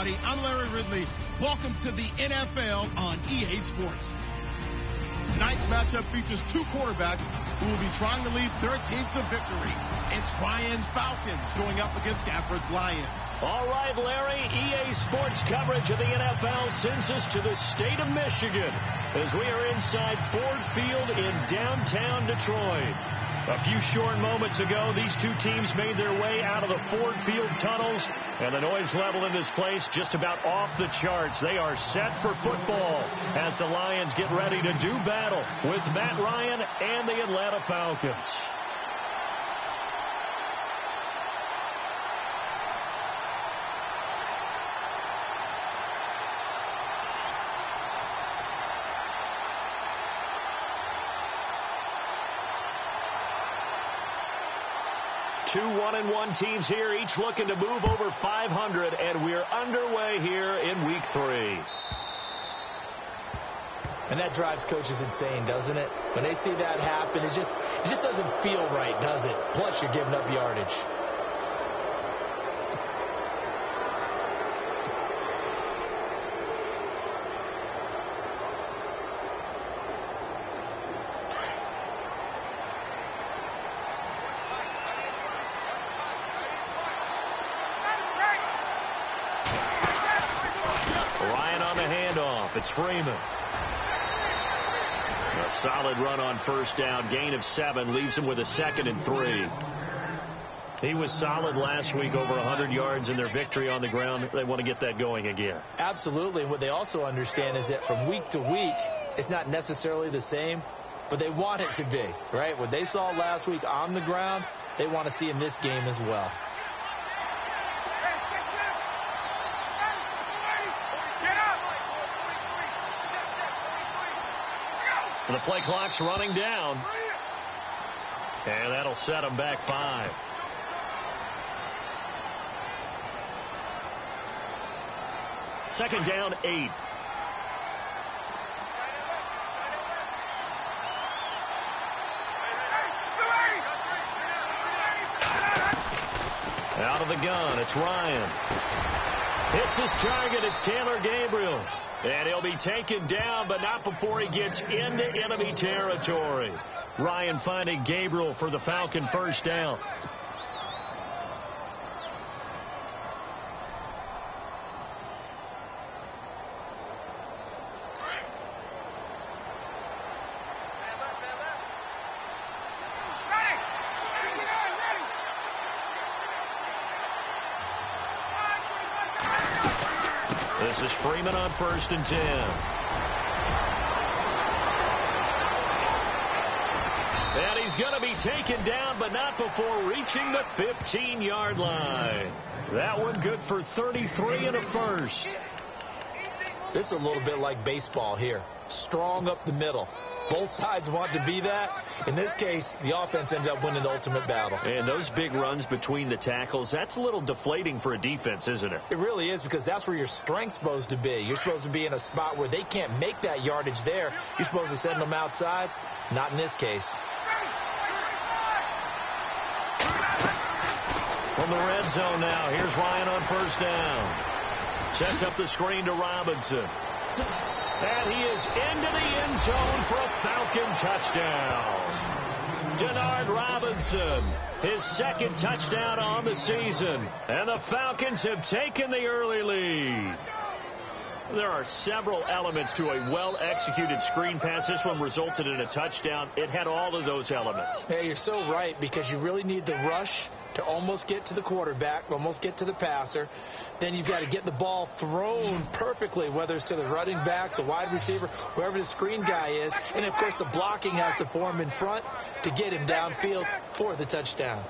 everybody. I'm Larry Ridley. Welcome to the NFL on EA Sports. Tonight's matchup features two quarterbacks who will be trying to lead their team to victory. It's Ryan's Falcons going up against Stafford's Lions. All right, Larry, EA Sports coverage of the NFL sends us to the state of Michigan as we are inside Ford Field in downtown Detroit. A few short moments ago, these two teams made their way out of the Ford Field tunnels, and the noise level in this place just about off the charts. They are set for football as the Lions get ready to do battle with Matt Ryan and the Atlanta Falcons. Two 1-1 teams here, each looking to move over 500, and we're underway here in Week 3. And that drives coaches insane, doesn't it? When they see that happen, it just doesn't feel right, does it? Plus, you're giving up yardage. It's Freeman. A solid run on first down. Gain of 7 leaves him with a 2nd and 3. He was solid last week, over 100 yards in their victory on the ground. They want to get that going again. Absolutely. What they also understand is that from week to week, it's not necessarily the same, but they want it to be, right? What they saw last week on the ground, they want to see in this game as well. The play clock's running down. And that'll set them back 5. Second down, 8. Out of the gun, it's Ryan. Hits his target, it's Taylor Gabriel. And he'll be taken down, but not before he gets into enemy territory. Ryan finding Gabriel for the Falcon first down. This is Freeman on 1st and 10. And he's going to be taken down, but not before reaching the 15-yard line. That one good for 33 and a first. This is a little bit like baseball here. Strong up the middle. Both sides want to be that. In this case, the offense ended up winning the ultimate battle. And those big runs between the tackles, that's a little deflating for a defense, isn't it? It really is, because that's where your strength's supposed to be. You're supposed to be in a spot where they can't make that yardage there. You're supposed to send them outside. Not in this case. From the red zone now, here's Ryan on first down. Sets up the screen to Robinson. And he is into the end zone for a Falcon touchdown. Denard Robinson, his 2nd touchdown on the season. And the Falcons have taken the early lead. There are several elements to a well-executed screen pass. This one resulted in a touchdown. It had all of those elements. Hey, you're so right, because you really need the rush to almost get to the quarterback, almost get to the passer. Then you've got to get the ball thrown perfectly, whether it's to the running back, the wide receiver, whoever the screen guy is. And, of course, the blocking has to form in front to get him downfield for the touchdown.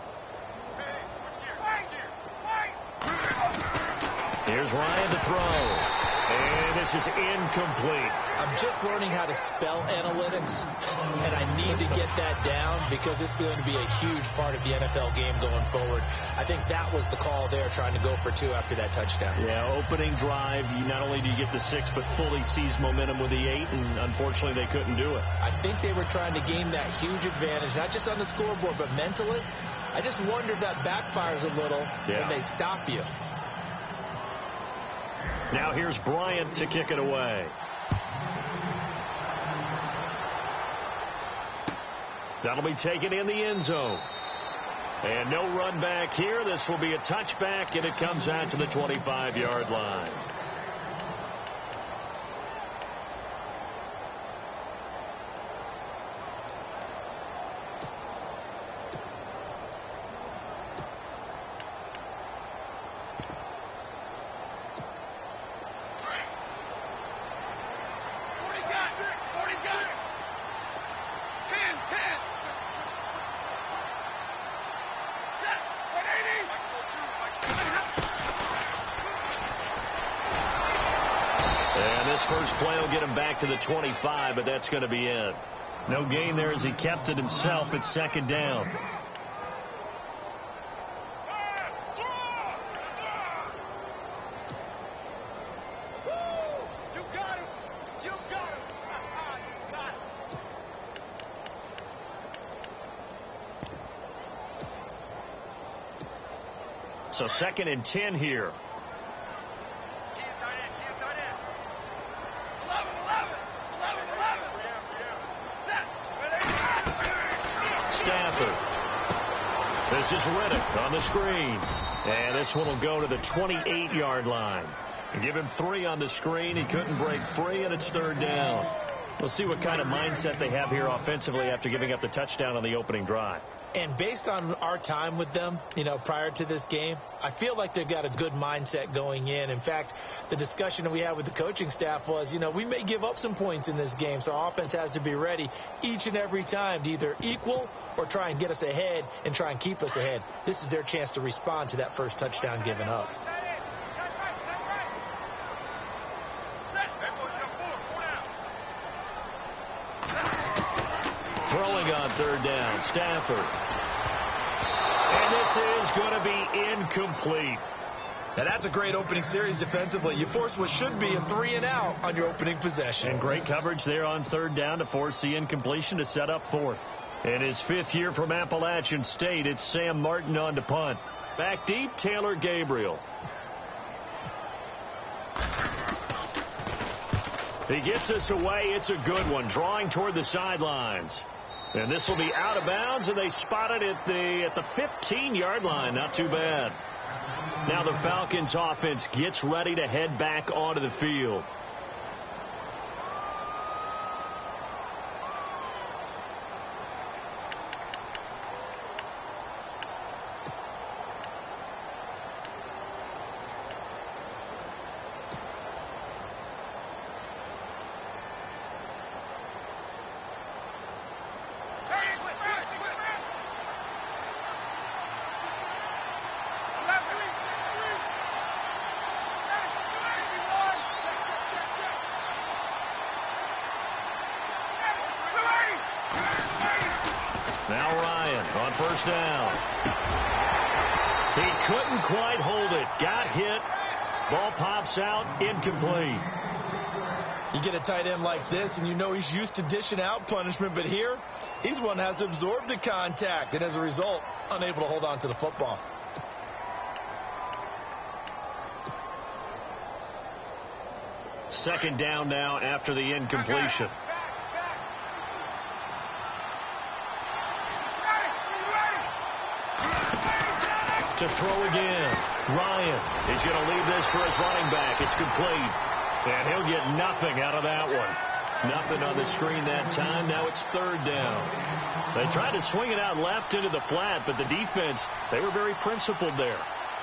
Here's Ryan to throw. And this is incomplete. I'm just learning how to spell analytics, and I need to get that down because it's going to be a huge part of the NFL game going forward. I think that was the call there, trying to go for 2 after that touchdown. Yeah, opening drive, not only do you get the 6, but fully seize momentum with the 8, and unfortunately they couldn't do it. I think they were trying to gain that huge advantage, not just on the scoreboard, but mentally. I just wonder if that backfires a little when they stop you. Now here's Bryant to kick it away. That'll be taken in the end zone. And no run back here. This will be a touchback, and it comes out to the 25-yard line. First play will get him back to the 25, but that's going to be it. No gain there as he kept it himself. It's second down. So second and 10 here. This is Riddick on the screen. And this one will go to the 28-yard line. And give him 3 on the screen. He couldn't break free, and it's third down. We'll see what kind of mindset they have here offensively after giving up the touchdown on the opening drive. And based on our time with them, prior to this game, I feel like they've got a good mindset going in. In fact, the discussion that we had with the coaching staff was, we may give up some points in this game, so our offense has to be ready each and every time to either equal or try and get us ahead and try and keep us ahead. This is their chance to respond to that first touchdown given up. Throwing on third down, Stafford. And this is going to be incomplete. Now that's a great opening series defensively. You force what should be a 3-and-out on your opening possession. And great coverage there on third down to force the incompletion to set up fourth. In his 5th year from Appalachian State, it's Sam Martin on to punt. Back deep, Taylor Gabriel. He gets us away. It's a good one, drawing toward the sidelines. And this will be out of bounds, and they spot it at the 15-yard line. Not too bad. Now the Falcons offense gets ready to head back onto the field. Now Ryan on first down. He couldn't quite hold it. Got hit. Ball pops out. Incomplete. You get a tight end like this, and he's used to dishing out punishment, but here, he's one that has to absorb the contact, and as a result, unable to hold on to the football. Second down now after the incompletion. To throw again. Ryan. He's going to leave this for his running back. It's complete. And he'll get nothing out of that one. Nothing on the screen that time. Now it's third down. They tried to swing it out left into the flat, but the defense, they were very principled there.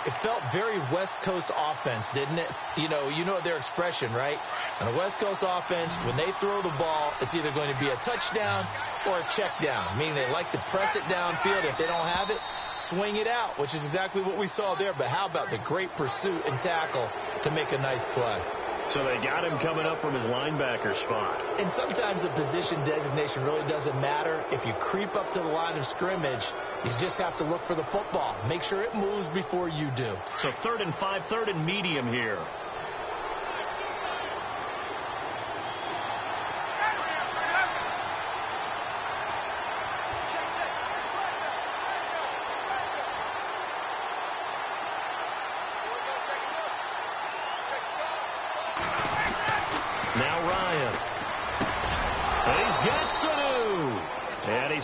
It felt very West Coast offense, didn't it? You know their expression, right? On a West Coast offense, when they throw the ball, it's either going to be a touchdown or a check down, meaning they like to press it downfield. If they don't have it, swing it out, which is exactly what we saw there. But how about the great pursuit and tackle to make a nice play? So they got him coming up from his linebacker spot. And sometimes the position designation really doesn't matter. If you creep up to the line of scrimmage, you just have to look for the football. Make sure it moves before you do. So 3rd and 5, 3rd and medium here.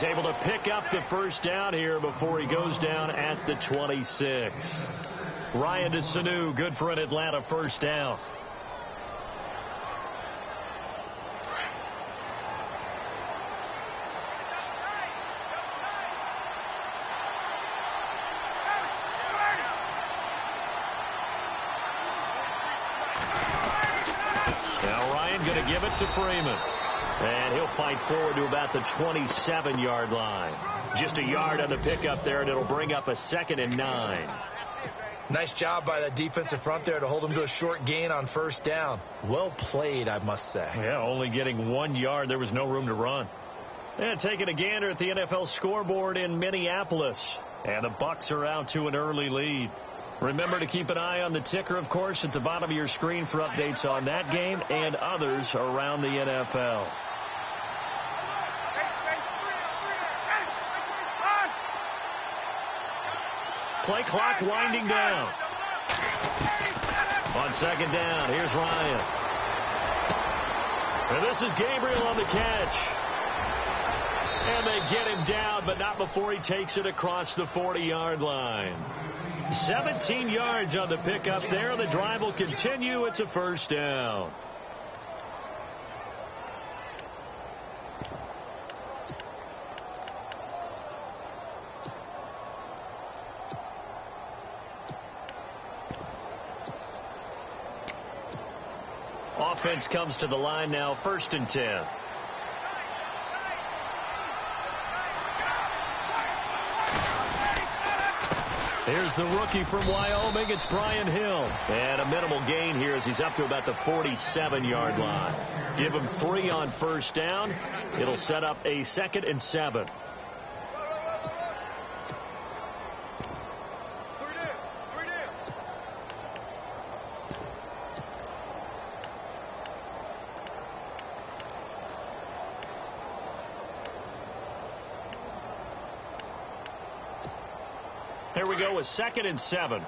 able to pick up the first down here before he goes down at the 26. Ryan to Sanu, good for an Atlanta first down. Now Ryan going to give it to Freeman. And he'll fight forward to about the 27-yard line. Just a yard on the pickup there, and it'll bring up a 2nd and 9. Nice job by that defensive front there to hold him to a short gain on first down. Well played, I must say. Yeah, only getting 1 yard. There was no room to run. And taking a gander at the NFL scoreboard in Minneapolis. And the Bucs are out to an early lead. Remember to keep an eye on the ticker, of course, at the bottom of your screen for updates on that game and others around the NFL. Play clock winding down. On 2nd down, here's Ryan. And this is Gabriel on the catch. And they get him down, but not before he takes it across the 40-yard line. 17 yards on the pickup there. The drive will continue. It's a first down. Offense comes to the line now, 1st and 10. Here's the rookie from Wyoming. It's Brian Hill. And a minimal gain here as he's up to about the 47-yard line. Give him 3 on first down. It'll set up a 2nd and 7. Here we go with 2nd and 7.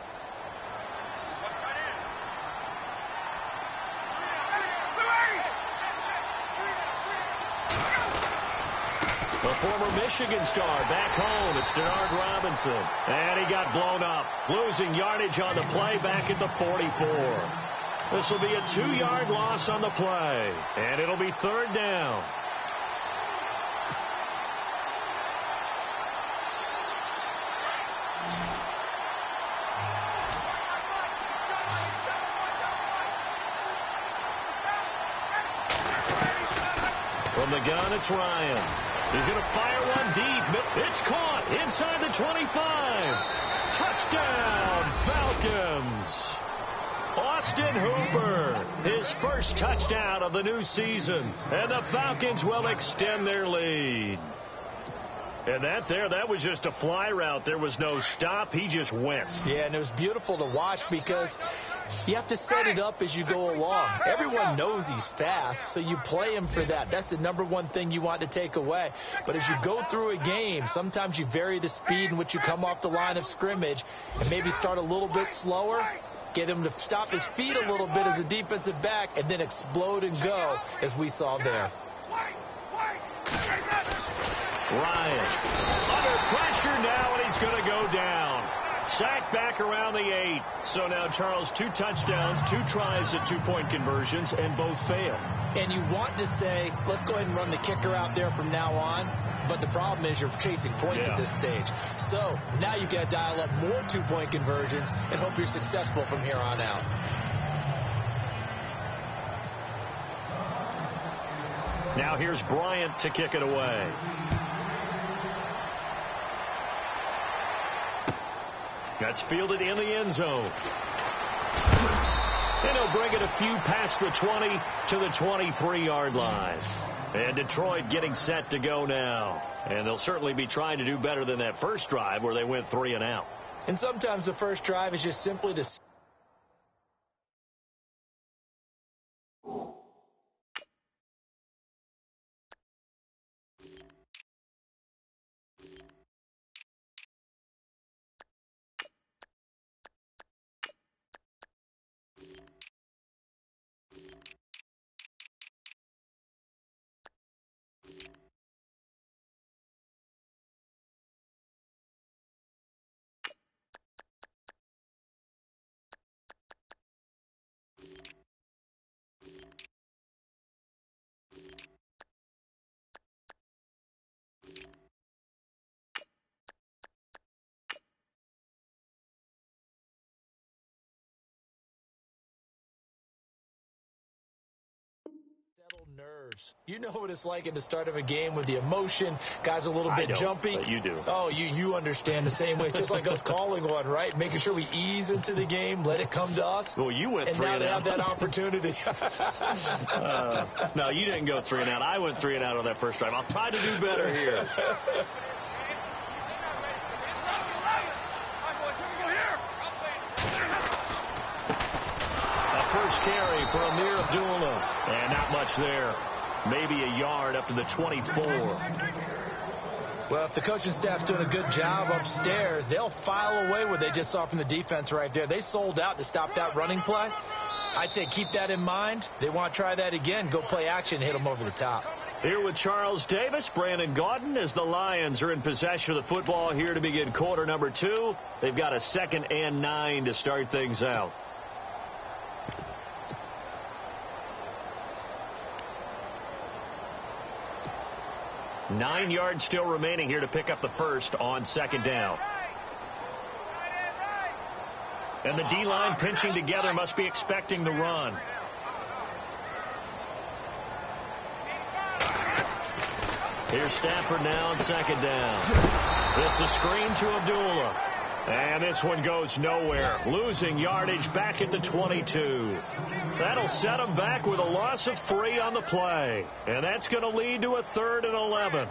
The former Michigan star back home. It's Denard Robinson. And he got blown up. Losing yardage on the play back at the 44. This will be a 2-yard loss on the play. And it'll be 3rd down. From the gun, it's Ryan. He's going to fire one deep. It's caught inside the 25. Touchdown, Falcons. Austin Hooper, his first touchdown of the new season. And the Falcons will extend their lead. And that was just a fly route. There was no stop. He just went. Yeah, and it was beautiful to watch because you have to set it up as you go along. Everyone knows he's fast, so you play him for that. That's the number one thing you want to take away. But as you go through a game, sometimes you vary the speed in which you come off the line of scrimmage and maybe start a little bit slower, get him to stop his feet a little bit as a defensive back, and then explode and go as we saw there. Ryan under pressure now, and he's going to go down. Sacked back around the 8. So now, Charles, 2 touchdowns, 2 tries at 2-point conversions, and both fail. And you want to say, let's go ahead and run the kicker out there from now on. But the problem is you're chasing points at this stage. So now you've got to dial up more 2-point conversions and hope you're successful from here on out. Now here's Bryant to kick it away. That's fielded in the end zone. And he'll bring it a few past the 20 to the 23-yard line. And Detroit getting set to go now. And they'll certainly be trying to do better than that first drive where they went 3 and out. And sometimes the first drive is just simply to nerves. You know what it's like at the start of a game with the emotion. Guys a little bit jumpy. But you do. Oh, you understand the same way. It's just like us calling one, right? Making sure we ease into the game, let it come to us. Well, you went 3 and out. And now they have that opportunity. No, you didn't go 3 and out. I went 3 and out on that first drive. I'll try to do better here. First carry for Amir Abdullah. And not much there. Maybe a yard up to the 24. Well, if the coaching staff's doing a good job upstairs, they'll file away what they just saw from the defense right there. They sold out to stop that running play. I'd say keep that in mind. They want to try that again. Go play action, hit them over the top. Here with Charles Davis, Brandon Gaudin, as the Lions are in possession of the football here to begin quarter number 2. They've got a 2nd and 9 to start things out. Nine yards still remaining here to pick up the first on 2nd down. And the D-line pinching together, must be expecting the run. Here's Stafford now on 2nd down. This is screen to Abdullah. And this one goes nowhere. Losing yardage back at the 22. That'll set him back with a loss of 3 on the play. And that's going to lead to a 3rd and 11.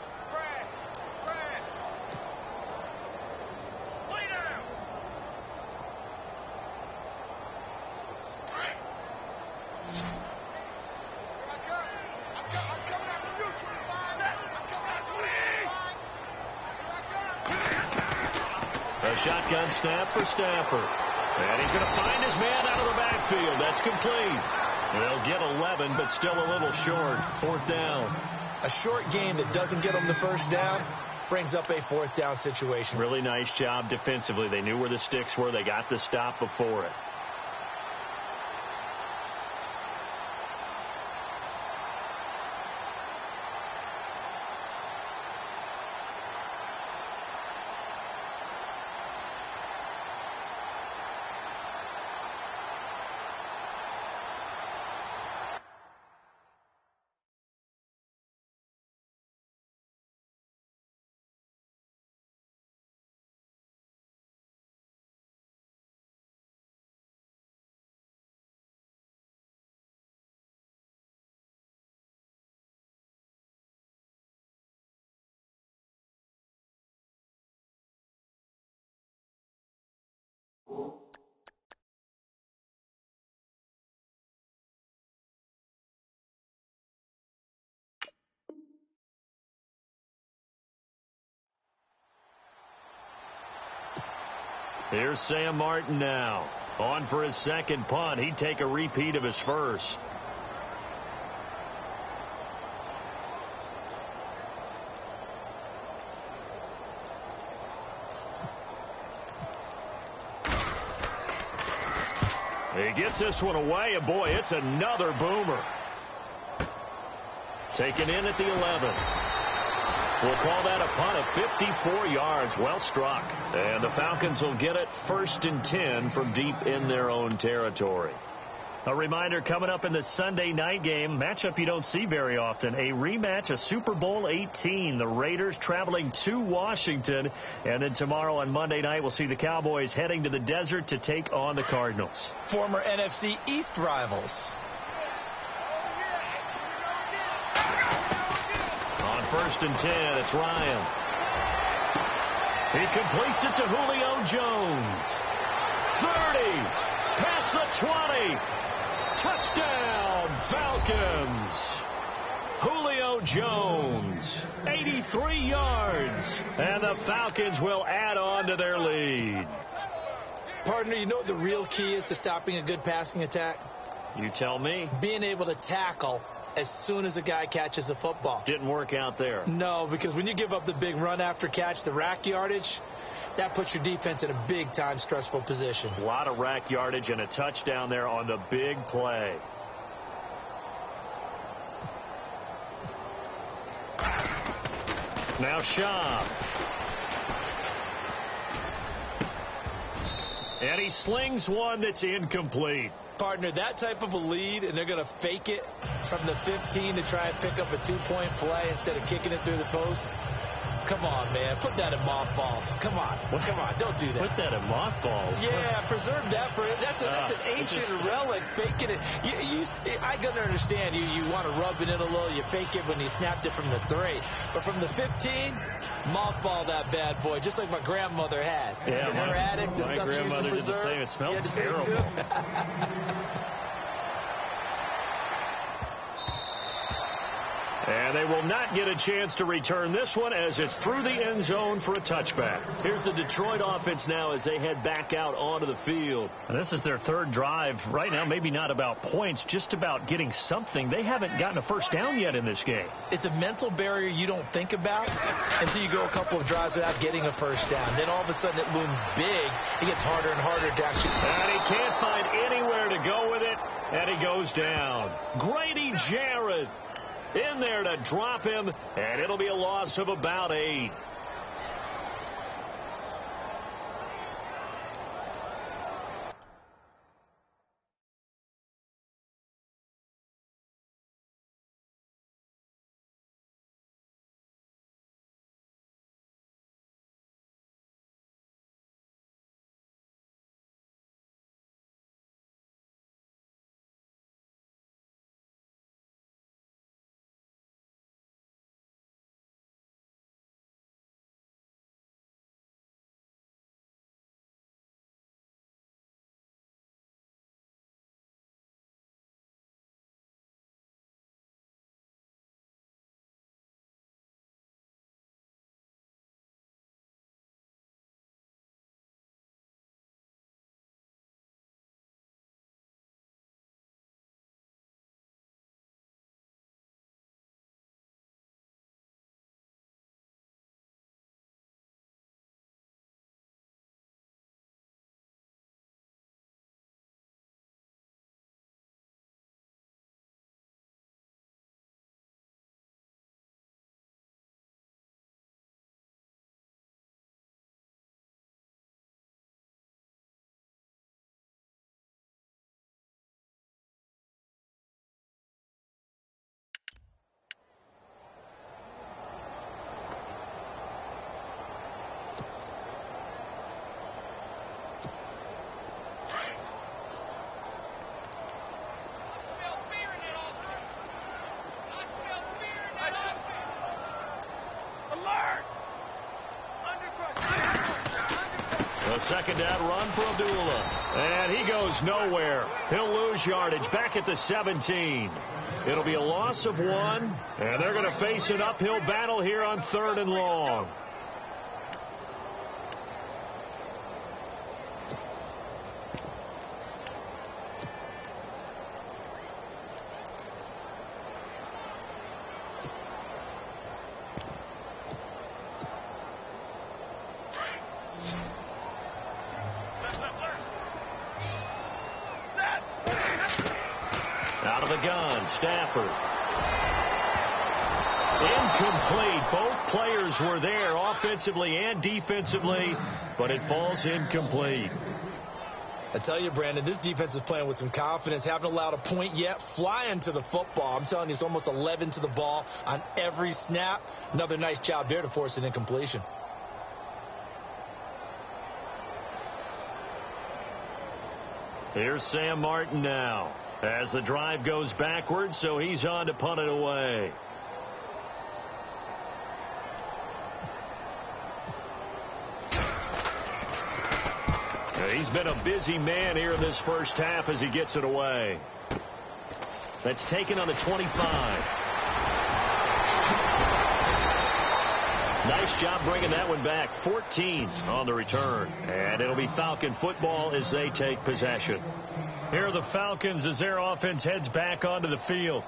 Shotgun snap for Stafford. And he's going to find his man out of the backfield. That's complete. They'll get 11, but still a little short. 4th down. A short game that doesn't get them the first down brings up a 4th down situation. Really nice job defensively. They knew where the sticks were. They got the stop before it. Here's Sam Martin now. On for his 2nd punt. He'd take a repeat of his first. He gets this one away, and boy, it's another boomer. Taken in at the 11. We'll call that a punt of 54 yards. Well struck. And the Falcons will get it 1st and 10 from deep in their own territory. A reminder coming up in the Sunday night game, matchup you don't see very often, a rematch of Super Bowl 18. The Raiders traveling to Washington. And then tomorrow on Monday night, we'll see the Cowboys heading to the desert to take on the Cardinals. Former NFC East rivals. On 1st and 10, it's Ryan. He completes it to Julio Jones. 30, past the 20. Touchdown, Falcons. Julio Jones, 83 yards. And the Falcons will add on to their lead. Partner, you know what the real key is to stopping a good passing attack? You tell me. Being able to tackle as soon as a guy catches the football. Didn't work out there. No, because when you give up the big run after catch, the rack yardage, that puts your defense in a big-time stressful position. A lot of rack yardage and a touchdown there on the big play. Now Schaub. And he slings one that's incomplete. Partner, that type of a lead, and they're going to fake it from the 15 to try and pick up a 2-point play instead of kicking it through the post. Come on, man. Put that in mothballs. Come on. Come on. Don't do that. Put that in mothballs? Yeah, preserve that for it. That's an ancient relic. Faking it. I can understand. You want to rub it in a little. You fake it when you snapped it from the 3. But from the 15, mothball that bad boy, just like my grandmother had. Yeah, in her attic, the stuff she used to preserve. Did the same. It smelled terrible. And they will not get a chance to return this one as it's through the end zone for a touchback. Here's the Detroit offense now as they head back out onto the field. And this is their third drive. Right now, maybe not about points, just about getting something. They haven't gotten a first down yet in this game. It's a mental barrier you don't think about until you go a couple of drives without getting a first down. Then all of a sudden it looms big. It gets harder and harder to actually. And he can't find anywhere to go with it, and he goes down. Grady Jarrett in there to drop him, and it'll be a loss of about 8. A second down run for Abdullah. And he goes nowhere. He'll lose yardage back at the 17. It'll be a loss of 1. And they're going to face an uphill battle here on 3rd and long. Out of the gun, Stafford. Incomplete. Both players were there offensively and defensively, but it falls incomplete. I tell you, Brandon, this defense is playing with some confidence. Haven't allowed a point yet. Flying to the football. I'm telling you, it's almost 11 to the ball on every snap. Another nice job there to force an incompletion. Here's Sam Martin now as the drive goes backwards, so he's on to punt it away. He's been a busy man here in this first half as he gets it away. That's taken on the 25. Nice job bringing that one back. 14 on the return. And it'll be Falcon football as they take possession. Here are the Falcons as their offense heads back onto the field.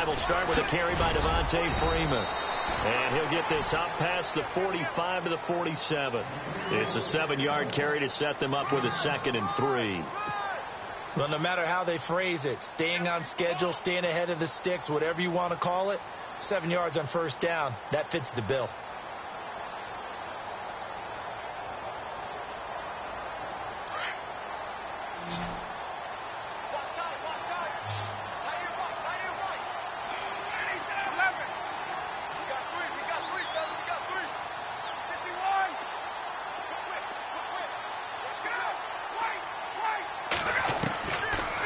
It'll start with a carry by Devontae Freeman. And he'll get this up past the 45 to the 47. It's a 7-yard carry to set them up with a 2nd and 3. Well, no matter how they phrase it, staying on schedule, staying ahead of the sticks, whatever you want to call it, 7 yards on first down, that fits the bill.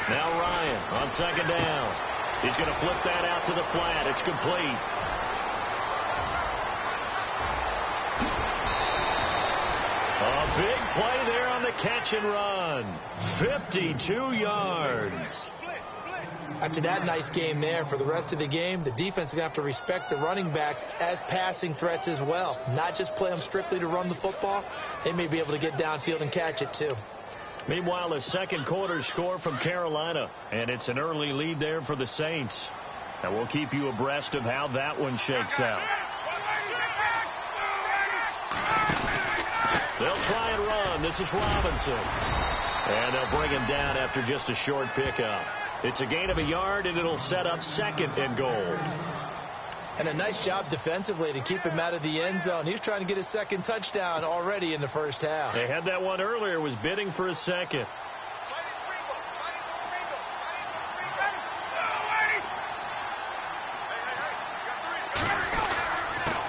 Now Ryan on 2nd down. He's going to flip that out to the flat. It's complete. A big play there on the catch and run. 52 yards. After that nice game there, for the rest of the game, the defense is going to have to respect the running backs as passing threats as well. Not just play them strictly to run the football. They may be able to get downfield and catch it too. Meanwhile, the second quarter score from Carolina, and it's an early lead there for the Saints. And we'll keep you abreast of how that one shakes out. They'll try and run. This is Robinson. And they'll bring him down after just a short pickup. It's a gain of a yard, and it'll set up 2nd and goal. And a nice job defensively to keep him out of the end zone. He was trying to get his 2nd touchdown already in the first half. They had that one earlier, was bidding for a 2nd.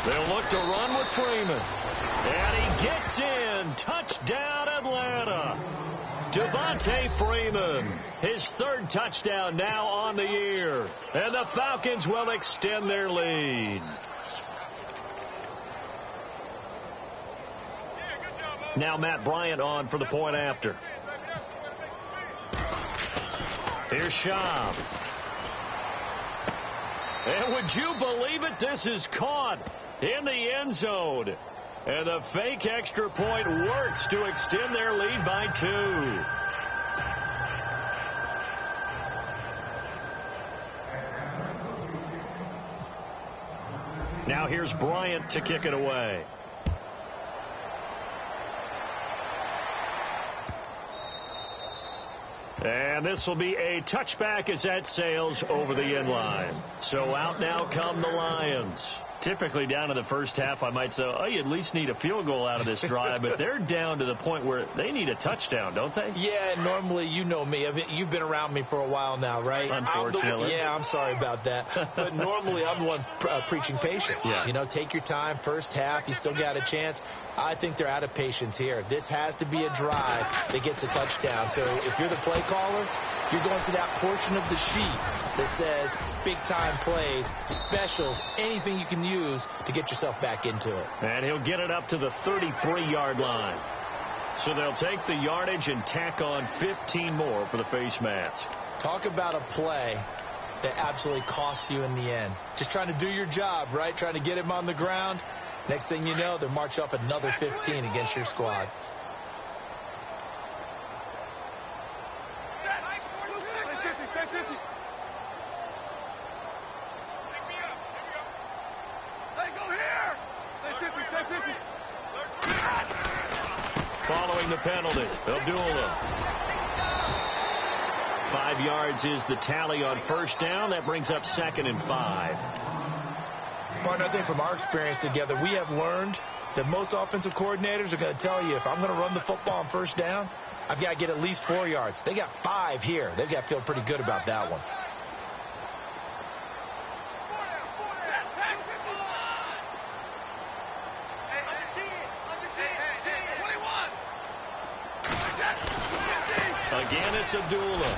They'll look to run with Freeman. And he gets in. Touchdown, Atlanta. Devontae Freeman, his 3rd touchdown now on the year. And the Falcons will extend their lead. Now Matt Bryant on for the point after. Here's Schaub. And would you believe it? This is caught in the end zone. And the fake extra point works to extend their lead by 2. Now here's Bryant to kick it away. And this will be a touchback as that sails over the end line. So out now come the Lions. Typically down to the first half, I might say, oh, you at least need a field goal out of this drive. But they're down to the point where they need a touchdown, don't they? Yeah, normally, you know me. You've been around me for a while now, right? Unfortunately. I'm sorry about that. But normally, I'm the one preaching patience. Yeah. You know, take your time. First half, you still got a chance. I think they're out of patience here. This has to be a drive that gets a touchdown. So if you're the play caller, you're going to that portion of the sheet that says big-time plays, specials, anything you can use to get yourself back into it. And he'll get it up to the 33-yard line. So they'll take the yardage and tack on 15 more for the face mask. Talk about a play that absolutely costs you in the end. Just trying to do your job, right? Trying to get him on the ground. Next thing you know, they're marching up another 15 against your squad. Following the penalty, Abdullah. 5 yards is the tally on first down. That brings up 2nd and 5. Partner, I think from our experience together, we have learned that most offensive coordinators are going to tell you, if I'm going to run the football on first down, I've got to get at least 4 yards. They got 5 here. They've got to feel pretty good about that one. Again, it's Abdullah.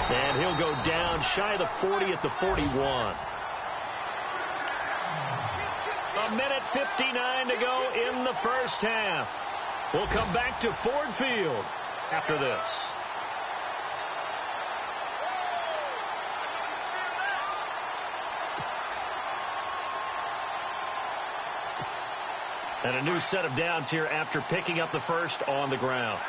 And he'll go down shy of the 40 at the 41. A minute 59 to go in the first half. We'll come back to Ford Field after this. And a new set of downs here after picking up the first on the ground.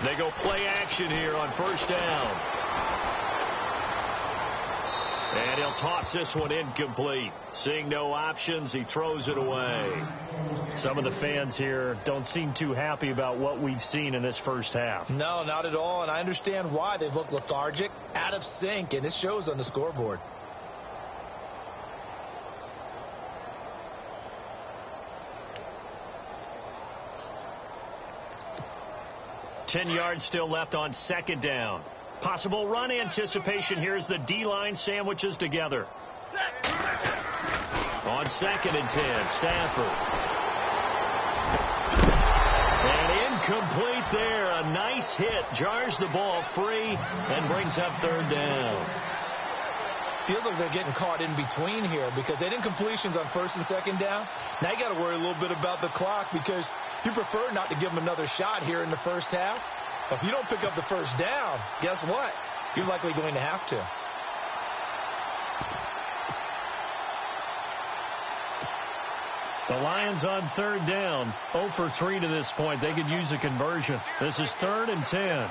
They go play action here on first down. And he'll toss this one incomplete. Seeing no options, he throws it away. Some of the fans here don't seem too happy about what we've seen in this first half. No, not at all, and I understand why. They've looked lethargic, out of sync, and it shows on the scoreboard. Ten yards still left on second down. Possible run anticipation here as the D-line sandwiches together. On 2nd and 10, Stafford. And incomplete there. A nice hit. Jars the ball free and brings up 3rd down. Feels like they're getting caught in between here because they didn't completions on 1st and 2nd down. Now you got to worry a little bit about the clock because you prefer not to give them another shot here in the first half. If you don't pick up the first down, guess what? You're likely going to have to. The Lions on 3rd down, 0 for 3 to this point. They could use a conversion. This is 3rd and 10.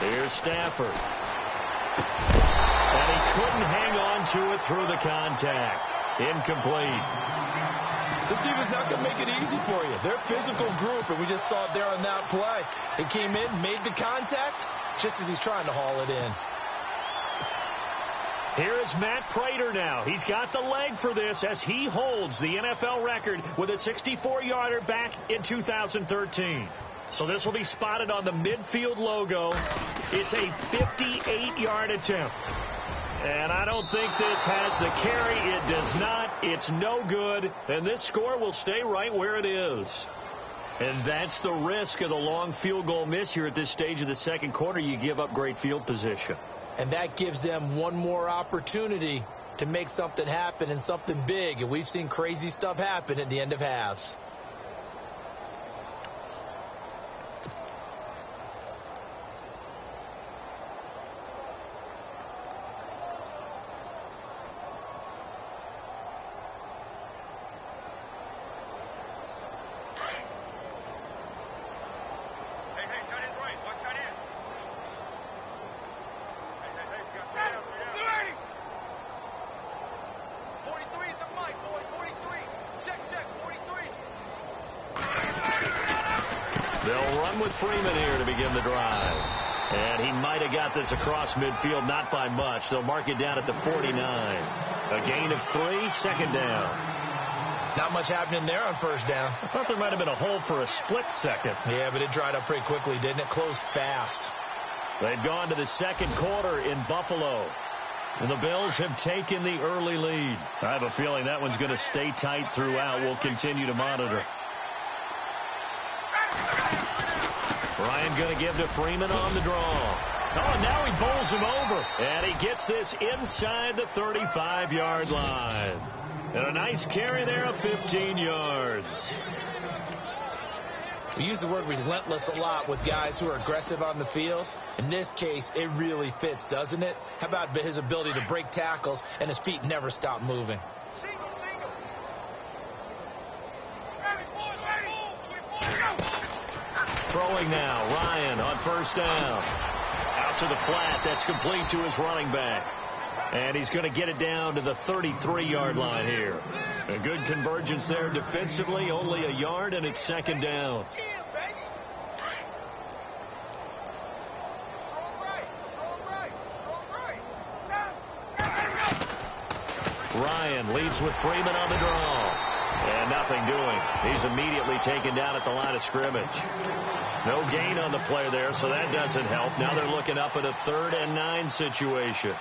Here's Stafford. And he couldn't hang on to it through the contact. Incomplete. This defense not going to make it easy for you. They're a physical group, and we just saw it there on that play. He came in, made the contact, just as he's trying to haul it in. Here is Matt Prater now. He's got the leg for this as he holds the NFL record with a 64-yarder back in 2013. So this will be spotted on the midfield logo. It's a 58-yard attempt. And I don't think this has the carry. It does not. It's no good. And this score will stay right where it is. And that's the risk of the long field goal miss here at this stage of the second quarter. You give up great field position. And that gives them one more opportunity to make something happen and something big. And we've seen crazy stuff happen at the end of halves. Freeman here to begin the drive. And he might have got this across midfield, not by much. They'll mark it down at the 49. A gain of 3, 2nd down. Not much happening there on first down. I thought there might have been a hole for a split second. Yeah, but it dried up pretty quickly, didn't it? Closed fast. They've gone to the second quarter in Buffalo. And the Bills have taken the early lead. I have a feeling that one's going to stay tight throughout. We'll continue to monitor. Ryan going to give to Freeman on the draw. Oh, now he bowls him over. And he gets this inside the 35-yard line. And a nice carry there of 15 yards. We use the word relentless a lot with guys who are aggressive on the field. In this case, it really fits, doesn't it? How about his ability to break tackles and his feet never stop moving? Throwing now, Ryan on first down. Out to the flat, that's complete to his running back. And he's going to get it down to the 33-yard line here. A good convergence there defensively, only a yard, and it's 2nd down. Ryan leads with Freeman on the draw. And nothing doing. He's immediately taken down at the line of scrimmage. No gain on the play there, so that doesn't help. Now they're looking up at a 3rd and 9 situation.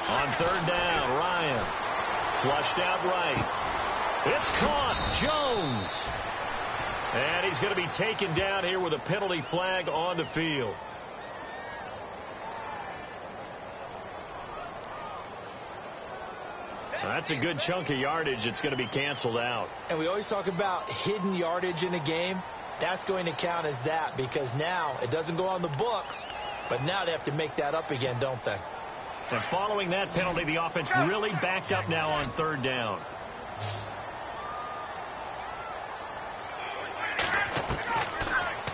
On 3rd down, Ryan. Flushed out right. It's caught. Jones. And he's going to be taken down here with a penalty flag on the field. That's a good chunk of yardage. It's going to be canceled out. And we always talk about hidden yardage in a game. That's going to count as that because now it doesn't go on the books, but now they have to make that up again, don't they? And following that penalty, the offense really backed up now on third down.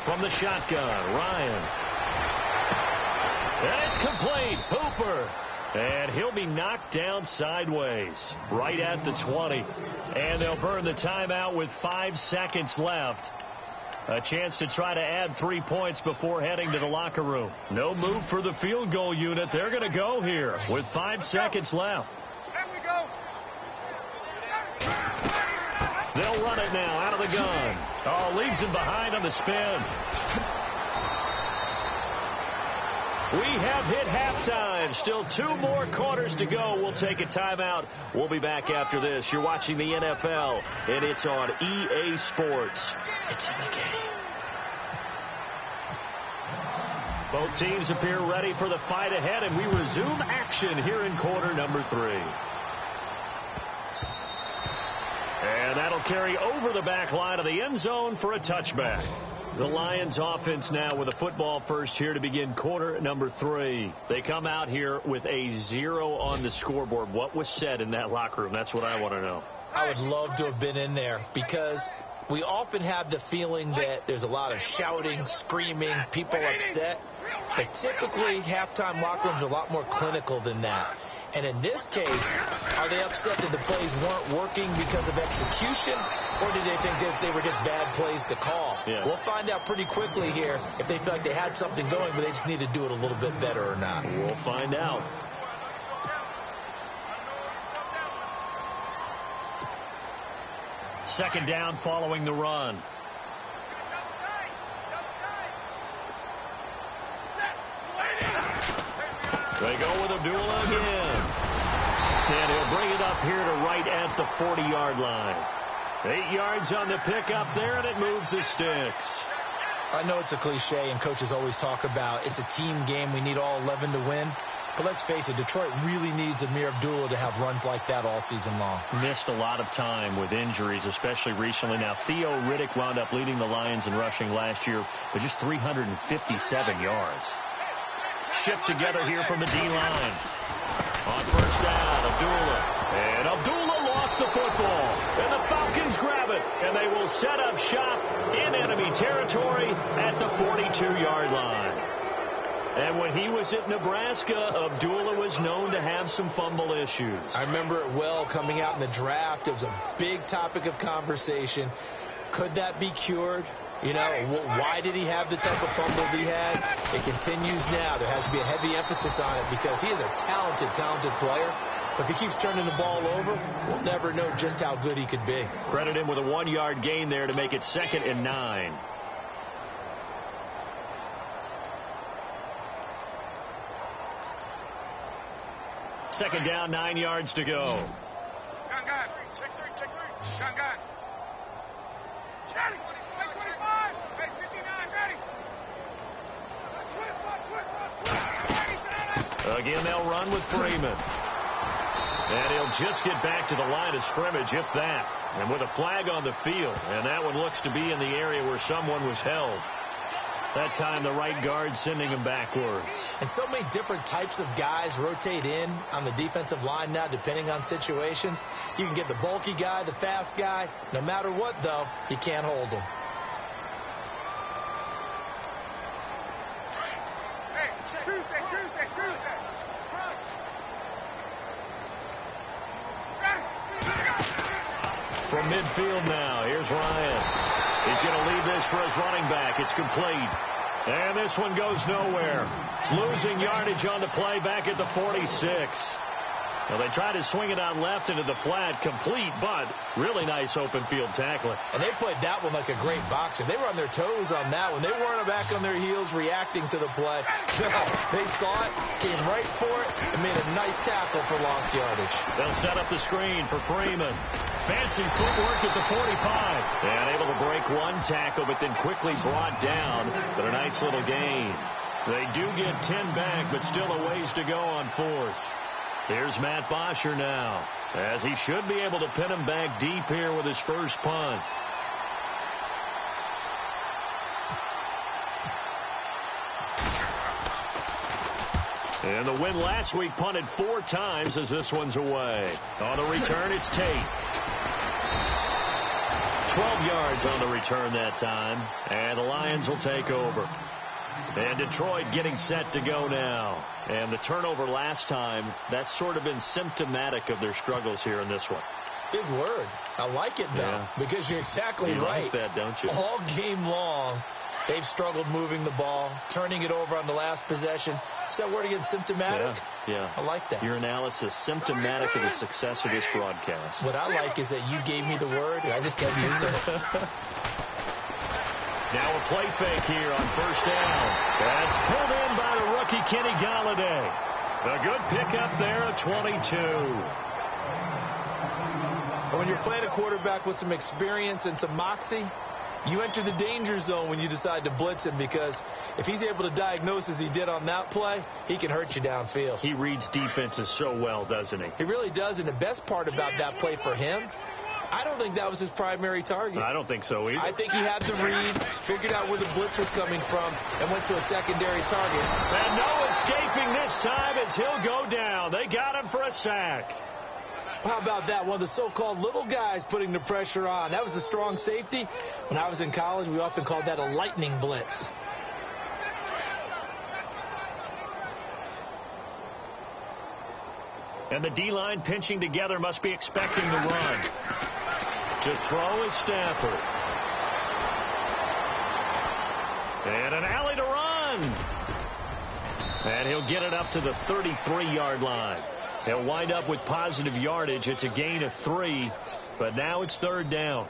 From the shotgun, Ryan. And it's complete. Hooper. And he'll be knocked down sideways right at the 20. And they'll burn the timeout with 5 seconds left. A chance to try to add 3 points before heading to the locker room. No move for the field goal unit. They're going to go here with 5 seconds left. They'll run it now out of the gun. Oh, leaves him behind on the spin. We have hit halftime. Still 2 more quarters to go. We'll take a timeout. We'll be back after this. You're watching the NFL, and it's on EA Sports. It's in the game. Both teams appear ready for the fight ahead, and we resume action here in quarter number 3. And that'll carry over the back line of the end zone for a touchback. The Lions offense now with a football first here to begin quarter number 3. They come out here with a 0 on the scoreboard. What was said in that locker room? That's what I want to know. I would love to have been in there because we often have the feeling that there's a lot of shouting, screaming, people upset. But typically, halftime locker rooms are a lot more clinical than that. And in this case, are they upset that the plays weren't working because of execution, or did they think they were just bad plays to call? Yeah. We'll find out pretty quickly here if they feel like they had something going, but they just need to do it a little bit better or not. We'll find out. Second down following the run. They go with Abdullah again. And he'll bring it up here to right at the 40-yard line. 8 yards on the pickup there, and it moves the sticks. I know it's a cliche, and coaches always talk about it's a team game. We need all 11 to win. But let's face it, Detroit really needs Amir Abdullah to have runs like that all season long. Missed a lot of time with injuries, especially recently. Now, Theo Riddick wound up leading the Lions in rushing last year with just 357 yards. Shipped together here from the D-line. On first down, Abdullah. And Abdullah lost the football. And the Falcons grab it. And they will set up shop in enemy territory at the 42-yard line. And when he was at Nebraska, Abdullah was known to have some fumble issues. I remember it well coming out in the draft. It was a big topic of conversation. Could that be cured? You know, why did he have the type of fumbles he had? It continues now. There has to be a heavy emphasis on it because he is a talented player. But if he keeps turning the ball over, we'll never know just how good he could be. Credit him with a 1-yard gain there to make it 2nd and 9. Second down, 9 yards to go. Gun. Check three. Gun. Ready. 25. Ready. 59. Ready. Again, they'll run with Freeman. And he'll just get back to the line of scrimmage, if that. And with a flag on the field. And that one looks to be in the area where someone was held. That time, the right guard sending him backwards. And so many different types of guys rotate in on the defensive line now, depending on situations. You can get the bulky guy, the fast guy. No matter what, though, you can't hold him. Hey, Tuesday. From midfield now, here's Ryan. He's going to leave this for his running back. It's complete. And this one goes nowhere. Losing yardage on the play back at the 46. Well, they tried to swing it on left into the flat, complete, but really nice open field tackling. And they played that one like a great boxer. They were on their toes on that one. They weren't back on their heels reacting to the play. They saw it, came right for it, and made a nice tackle for lost yardage. They'll set up the screen for Freeman. Fancy footwork at the 45. And able to break one tackle, but then quickly brought down. But a nice little gain. They do get 10 back, but still a ways to go on 4th. Here's Matt Bosher now, as he should be able to pin him back deep here with his first punt. And the win last week punted 4 times as this one's away. On the return, it's Tate. 12 yards on the return that time, and the Lions will take over. And Detroit getting set to go now. And the turnover last time, that's sort of been symptomatic of their struggles here in this one. Big word. I like it, though, because you're exactly right. You like that, don't you? All game long, they've struggled moving the ball, turning it over on the last possession. Is that word again, symptomatic? Yeah. I like that. Your analysis, symptomatic of the success of this broadcast. What I like is that you gave me the word, and I just kept using it. Now a play fake here on first down. That's pulled in by the rookie Kenny Golladay. A good pickup there at 22. And when you're playing a quarterback with some experience and some moxie, you enter the danger zone when you decide to blitz him, because if he's able to diagnose as he did on that play, he can hurt you downfield. He reads defenses so well, doesn't he? He really does, and the best part about that play for him, I don't think that was his primary target. I don't think so either. I think he had the read, figured out where the blitz was coming from, and went to a secondary target. And no escaping this time as he'll go down. They got him for a sack. How about that? One of the so-called little guys putting the pressure on. That was the strong safety. When I was in college, we often called that a lightning blitz. And the D-line pinching together must be expecting the run. To throw is Stafford. And an alley to run. And he'll get it up to the 33-yard line. He'll wind up with positive yardage. It's a gain of 3, but now it's third down.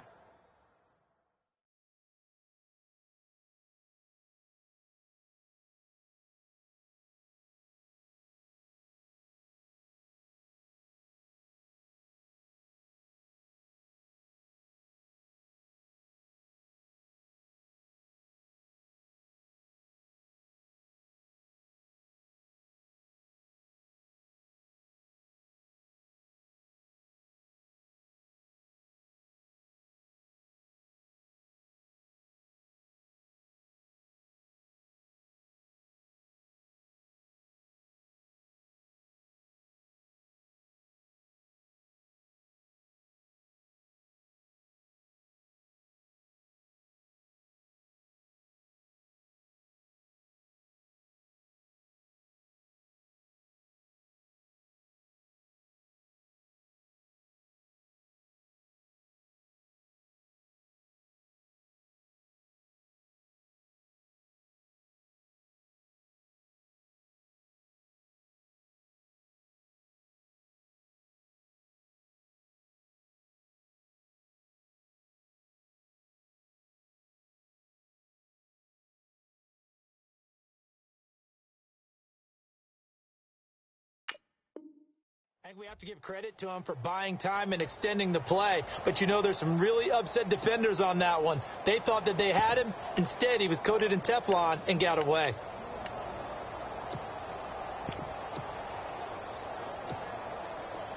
I think we have to give credit to him for buying time and extending the play. But, you know, there's some really upset defenders on that one. They thought that they had him. Instead, he was coated in Teflon and got away.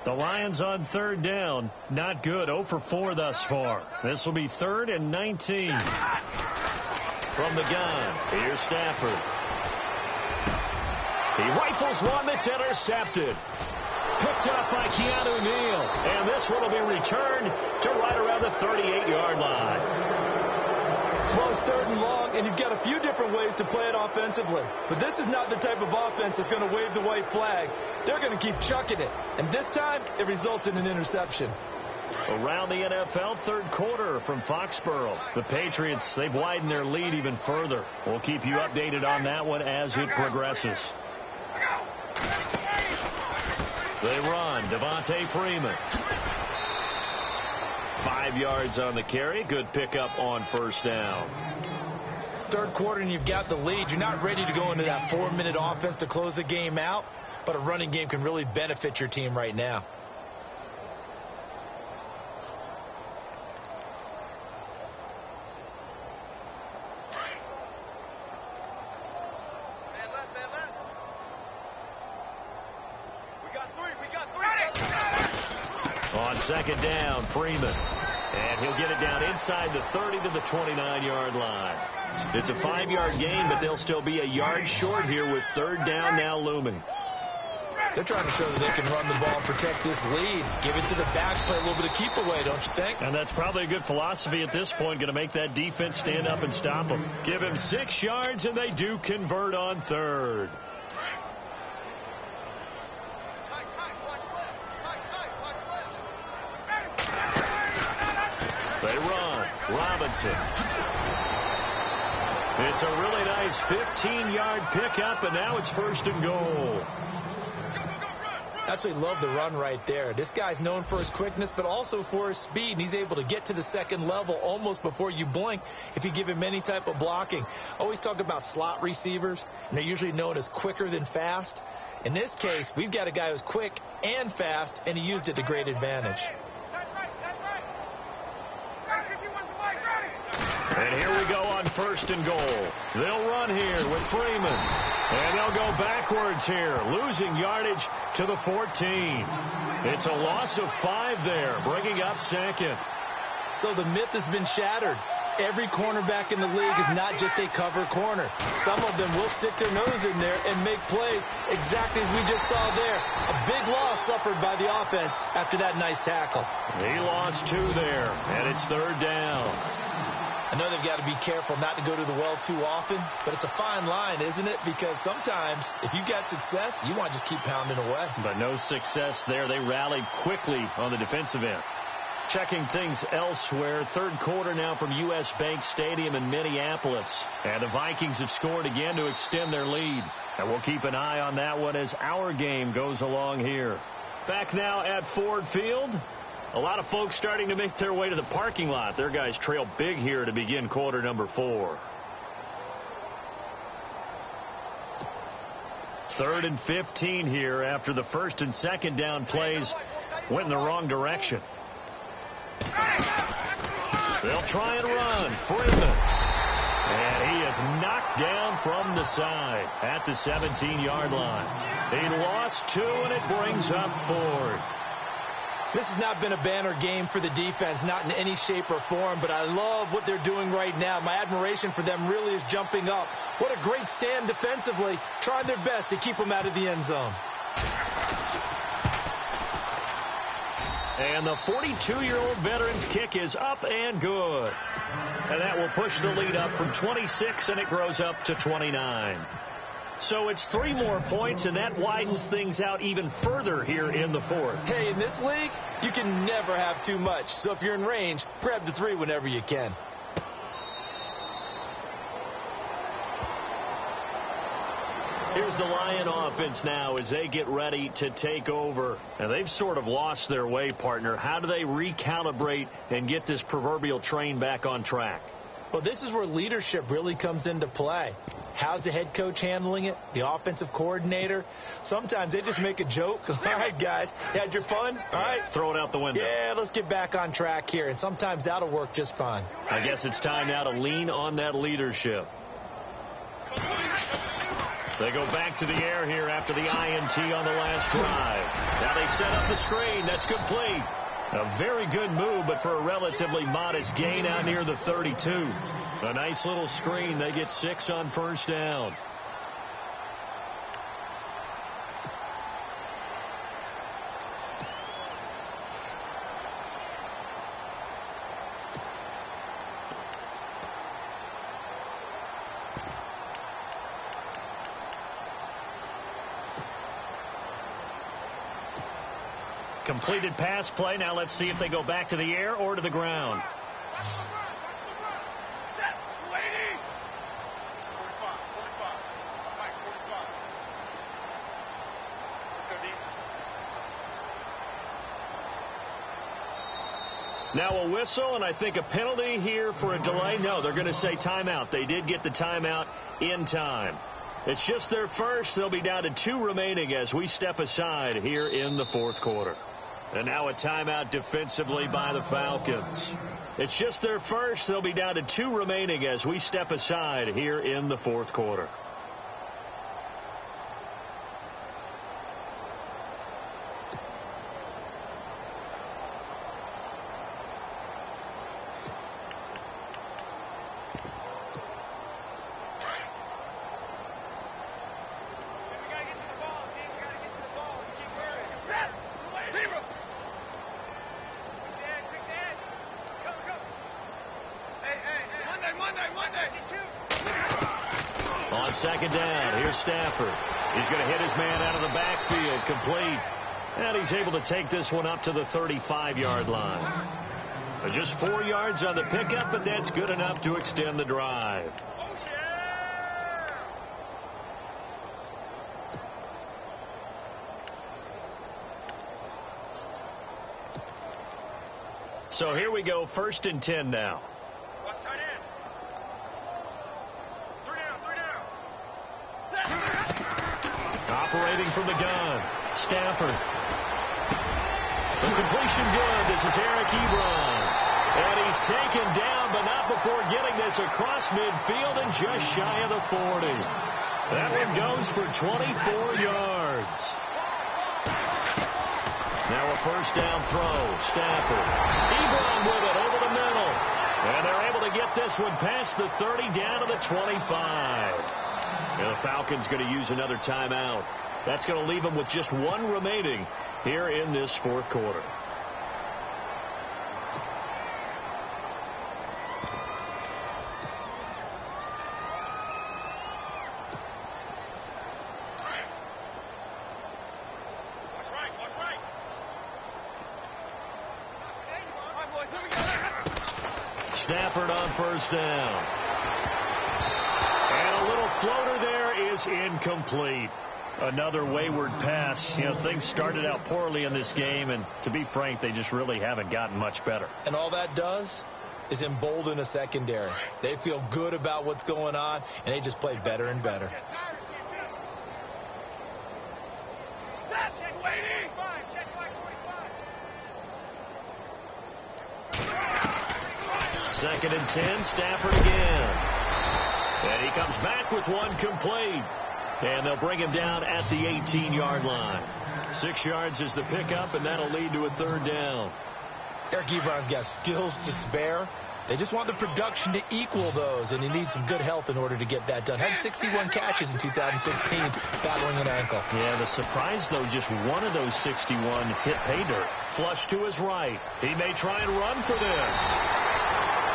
The Lions on third down. Not good. 0 for 4 thus far. This will be 3rd and 19. From the gun, here's Stafford. He rifles one that's intercepted. Picked up by KiO. And this one will be returned to right around the 38-yard line. Well, it's 3rd and long, and you've got a few different ways to play it offensively. But this is not the type of offense that's going to wave the white flag. They're going to keep chucking it. And this time, it results in an interception. Around the NFL, 3rd quarter from Foxborough. The Patriots, they've widened their lead even further. We'll keep you updated on that one as it progresses. They run. Devontae Freeman. 5 yards on the carry. Good pickup on first down. 3rd quarter and you've got the lead. You're not ready to go into that 4-minute offense to close the game out, but a running game can really benefit your team right now. We got 3. second down, Freeman. And he'll get it down inside the 30 to the 29-yard line. It's a 5-yard gain, but they'll still be a yard short here with third down now looming. They're trying to show that they can run the ball and protect this lead. Give it to the backs, play a little bit of keep away, don't you think? And that's probably a good philosophy at this point, going to make that defense stand up and stop them. Give him 6 yards, and they do convert on third. They run. Robinson. It's a really nice 15-yard pickup, and now it's first and goal. Absolutely love the run right there. This guy's known for his quickness, but also for his speed, and he's able to get to the second level almost before you blink if you give him any type of blocking. Always talk about slot receivers, and they're usually known as quicker than fast. In this case, we've got a guy who's quick and fast, and he used it to great advantage. And here we go on first and goal. They'll run here with Freeman. And they'll go backwards here, losing yardage to the 14. It's a loss of 5 there, bringing up second. So the myth has been shattered. Every cornerback in the league is not just a cover corner. Some of them will stick their nose in there and make plays exactly as we just saw there. A big loss suffered by the offense after that nice tackle. He lost 2 there, and it's third down. I know they've got to be careful not to go to the well too often, but it's a fine line, isn't it? Because sometimes if you've got success, you want to just keep pounding away. But no success there. They rallied quickly on the defensive end. Checking things elsewhere, third quarter now from U.S. Bank Stadium in Minneapolis. And the Vikings have scored again to extend their lead. And we'll keep an eye on that one as our game goes along here. Back now at Ford Field. A lot of folks starting to make their way to the parking lot. Their guys trail big here to begin quarter number 4. 3rd and 15 here after the first and second down plays went in the wrong direction. They'll try and run. Freeman. And he is knocked down from the side at the 17-yard line. He lost 2, and it brings up 4. This has not been a banner game for the defense, not in any shape or form, but I love what they're doing right now. My admiration for them really is jumping up. What a great stand defensively, trying their best to keep them out of the end zone. And the 42-year-old veteran's kick is up and good. And that will push the lead up from 26, and it grows up to 29. So it's 3 more points, and that widens things out even further here in the 4th. Hey, in this league, you can never have too much. So if you're in range, grab the 3 whenever you can. Here's the Lion offense now as they get ready to take over. And they've sort of lost their way, partner. How do they recalibrate and get this proverbial train back on track? Well, this is where leadership really comes into play. How's the head coach handling it? The offensive coordinator? Sometimes they just make a joke. All right, guys, you had your fun? All right. Throw it out the window. Yeah, let's get back on track here. And sometimes that'll work just fine. I guess it's time now to lean on that leadership. They go back to the air here after the INT on the last drive. Now they set up the screen. That's complete. A very good move, but for a relatively modest gain out near the 32. A nice little screen. They get 6 on first down. Completed pass play. Now let's see if they go back to the air or to the ground. Now a whistle, and I think a penalty here for a delay. No, they're going to say timeout. They did get the timeout in time. It's just their first. They'll be down to 2 remaining as we step aside here in the 4th quarter. And now a timeout defensively by the Falcons. It's just their first. They'll be down to 2 remaining as we step aside here in the 4th quarter. second down, here's Stafford. He's going to hit his man out of the backfield, complete. And he's able to take this one up to the 35-yard line. Just 4 yards on the pickup, but that's good enough to extend the drive. So here we go, 1st and 10 now. Watch tight end. 3 down. Operating from the gun, Stafford. The completion good. This is Eric Ebron. And he's taken down, but not before getting this across midfield and just shy of the 40. That one goes for 24 yards. Now a 1st down throw. Stafford. Ebron with it over the middle. And they're able to get this one past the 30 down to the 25. And the Falcons going to use another timeout. That's going to leave them with just 1 remaining here in this 4th quarter. Stafford on 1st down. And a little floater there is incomplete. Another wayward pass. You know, things started out poorly in this game, and to be frank, they just really haven't gotten much better. And all that does is embolden a secondary. They feel good about what's going on, and they just play better and better. Check waiting. Check 45. 2nd and 10, Stafford again. And he comes back with one complete. And they'll bring him down at the 18-yard line. 6 yards is the pickup, and that'll lead to a 3rd down. Eric Ebron's got skills to spare. They just want the production to equal those, and he needs some good health in order to get that done. Had 61 catches in 2016, battling an ankle. Yeah, the surprise, though, just one of those 61 hit pay dirt. Flush to his right. He may try and run for this.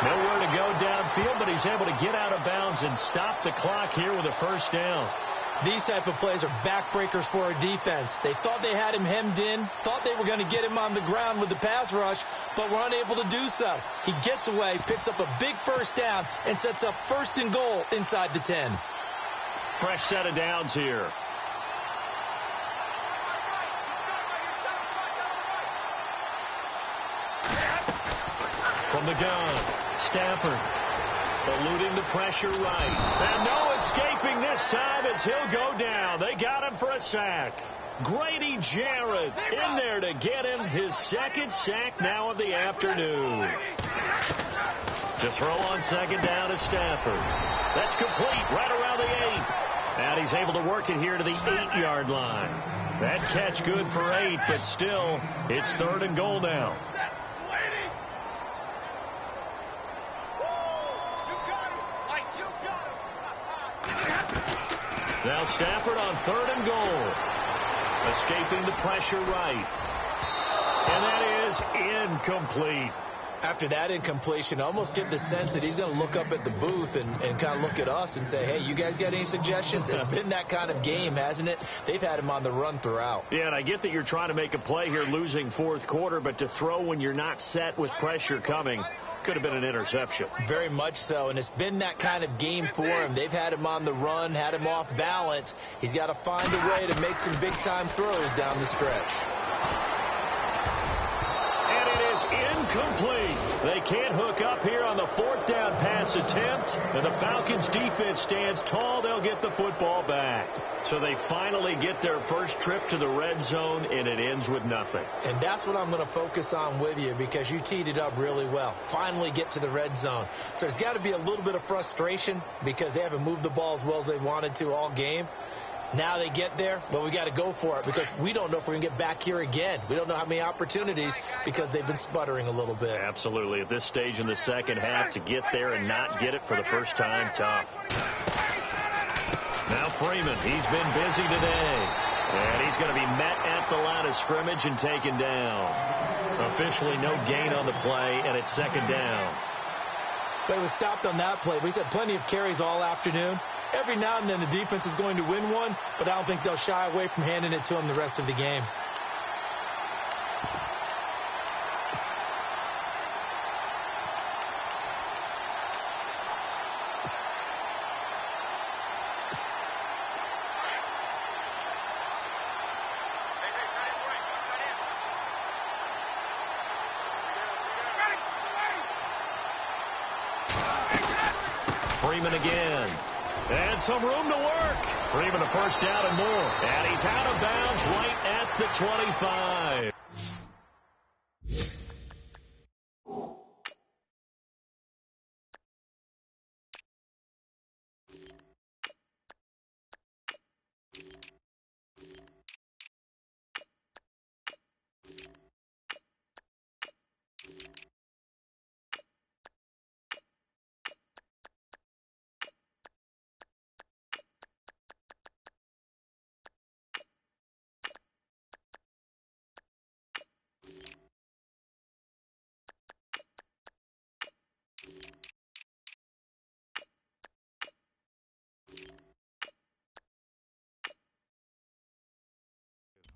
Nowhere to go downfield, but he's able to get out of bounds and stop the clock here with a 1st down. These type of plays are backbreakers for a defense. They thought they had him hemmed in, thought they were going to get him on the ground with the pass rush, but were unable to do so. He gets away, picks up a big 1st down, and sets up 1st and goal inside the 10. Fresh set of downs here. From the gun, Stafford. Eluding the pressure right. And no escaping this time as he'll go down. They got him for a sack. Grady Jarrett in there to get him his 2nd sack now of the afternoon. To throw on 2nd down is Stafford. That's complete right around the 8. And he's able to work it here to the 8-yard line. That catch good for 8, but still, it's 3rd and goal now. Now Stafford on 3rd and goal. Escaping the pressure right. And that is incomplete. After that incompletion, I almost get the sense that he's going to look up at the booth and kind of look at us and say, hey, you guys got any suggestions? It's been that kind of game, hasn't it? They've had him on the run throughout. Yeah, and I get that you're trying to make a play here losing 4th quarter, but to throw when you're not set with pressure coming could have been an interception. Very much so, and it's been that kind of game for him. They've had him on the run, had him off balance. He's got to find a way to make some big-time throws down the stretch. And it is incomplete. They can't hook up here on the 4th down pass attempt, and the Falcons defense stands tall. They'll get the football back. So they finally get their first trip to the red zone, and it ends with nothing. And that's what I'm going to focus on with you, because you teed it up really well. Finally get to the red zone. So there's got to be a little bit of frustration because they haven't moved the ball as well as they wanted to all game. Now they get there, but we got to go for it because we don't know if we're going to get back here again. We don't know how many opportunities because they've been sputtering a little bit. Absolutely. At this stage in the second half, to get there and not get it for the first time, tough. Now Freeman, he's been busy today. And he's going to be met at the line of scrimmage and taken down. Officially no gain on the play, and it's 2nd down. but he was stopped on that play. But he's had plenty of carries all afternoon. Every now and then the defense is going to win one, but I don't think they'll shy away from handing it to him the rest of the game. Freeman again. And some room to work. Freeman a first down and more. And he's out of bounds right at the 25.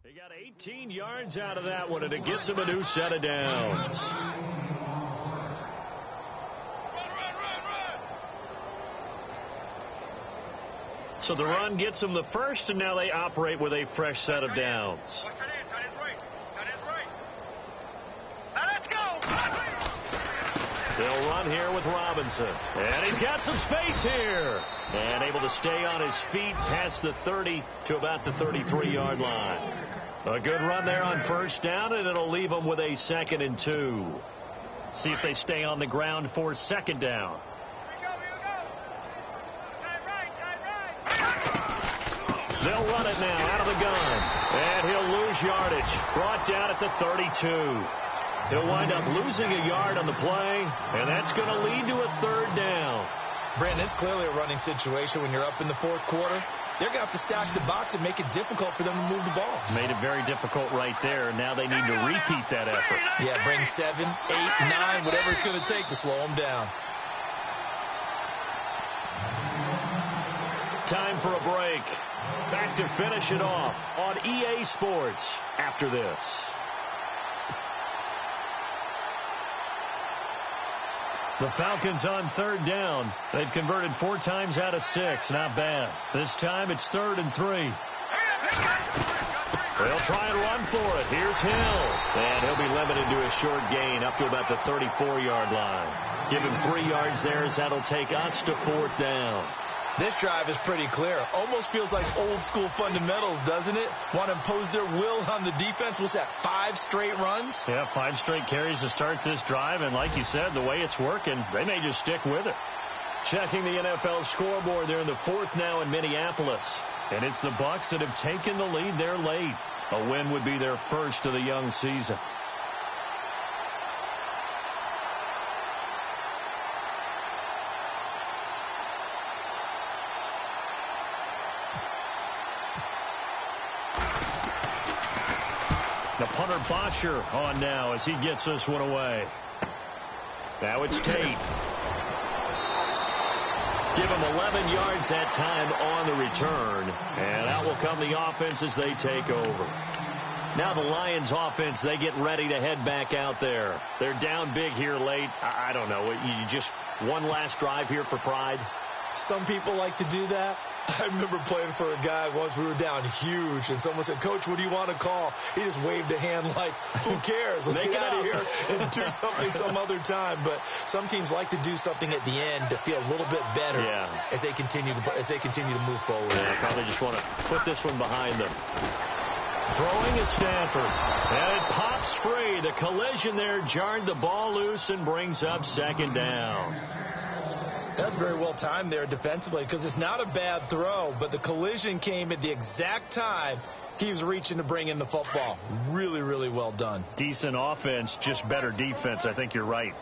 He got 18 yards out of that one, and it gets him a new set of downs. So the run gets them the first, and now they operate with a fresh set of downs. They'll run here with Robinson. And he's got some space here. And able to stay on his feet past the 30 to about the 33-yard line. A good run there on first down, and it'll leave them with a 2nd and 2. See if they stay on the ground for second down. They'll run it now out of the gun. And he'll lose yardage. Brought down at the 32. He'll wind up losing a yard on the play, and that's going to lead to a 3rd down. Brandon, it's clearly a running situation when you're up in the 4th quarter. They're going to have to stack the box and make it difficult for them to move the ball. Made it very difficult right there. Now they need to repeat that effort. Yeah, bring 7, 8, 9, whatever it's going to take to slow them down. Time for a break. Back to finish it off on EA Sports after this. The Falcons on 3rd down. They've converted 4 times out of 6. Not bad. This time it's 3rd and 3. They'll try and run for it. Here's Hill. And he'll be limited to a short gain up to about the 34-yard line. Give him 3 yards there as that'll take us to 4th down. This drive is pretty clear. Almost feels like old school fundamentals, doesn't it? Want to impose their will on the defense. What's that, 5 straight runs? Yeah, 5 straight carries to start this drive. And like you said, the way it's working, they may just stick with it. Checking the NFL scoreboard, they're in the 4th now in Minneapolis. And it's the Bucs that have taken the lead there late. A win would be their first of the young season. The punter Bosher on now as he gets this one away. Now it's Tate. Give him 11 yards that time on the return. And out will come the offense as they take over. Now the Lions offense, they get ready to head back out there. They're down big here late. I don't know. You just one last drive here for pride? Some people like to do that. I remember playing for a guy once. We were down huge, and someone said, "Coach, what do you want to call?" He just waved a hand like, "Who cares? Let's get out of here and do something some other time." But some teams like to do something at the end to feel a little bit better as they continue to move forward. Yeah, probably just want to put this one behind them. Throwing is Stafford, and it pops free. The collision there jarred the ball loose and brings up 2nd down. That's very well timed there defensively because it's not a bad throw, but the collision came at the exact time he was reaching to bring in the football. Really, really well done. Decent offense, just better defense. I think you're right.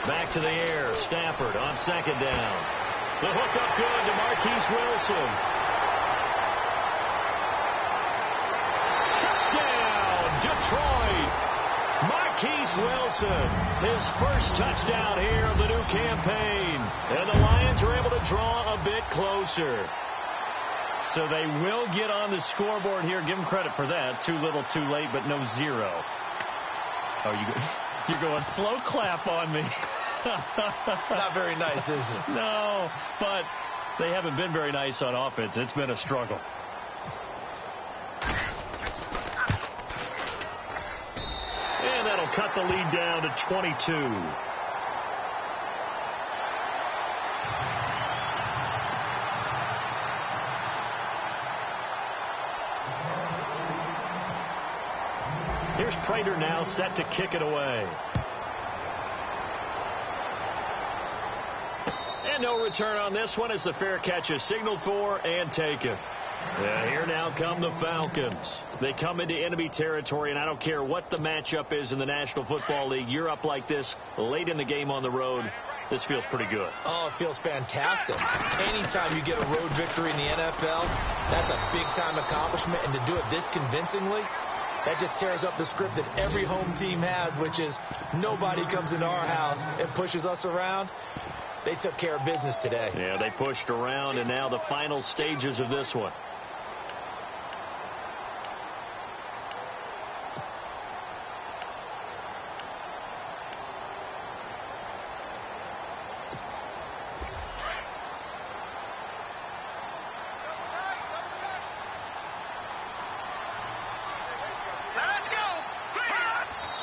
Back to the air. Stafford on 2nd down. The hook up good to Marquise Wilson. Touchdown, Detroit. Marquise Wilson, his first touchdown here of the new campaign. And the Lions are able to draw a bit closer. So they will get on the scoreboard here. Give them credit for that. Too little, too late, but no zero. Oh, you're going slow clap on me. Not very nice, is it? No, but they haven't been very nice on offense. It's been a struggle. And that'll cut the lead down to 22. Here's Prater now set to kick it away. And no return on this one as the fair catch is signaled for and taken. Yeah, here now come the Falcons. They come into enemy territory, and I don't care what the matchup is in the National Football League. You're up like this late in the game on the road. This feels pretty good. Oh, it feels fantastic. Anytime you get a road victory in the NFL, that's a big-time accomplishment. And to do it this convincingly, that just tears up the script that every home team has, which is nobody comes into our house and pushes us around. They took care of business today. Yeah, they pushed around, and now the final stages of this one.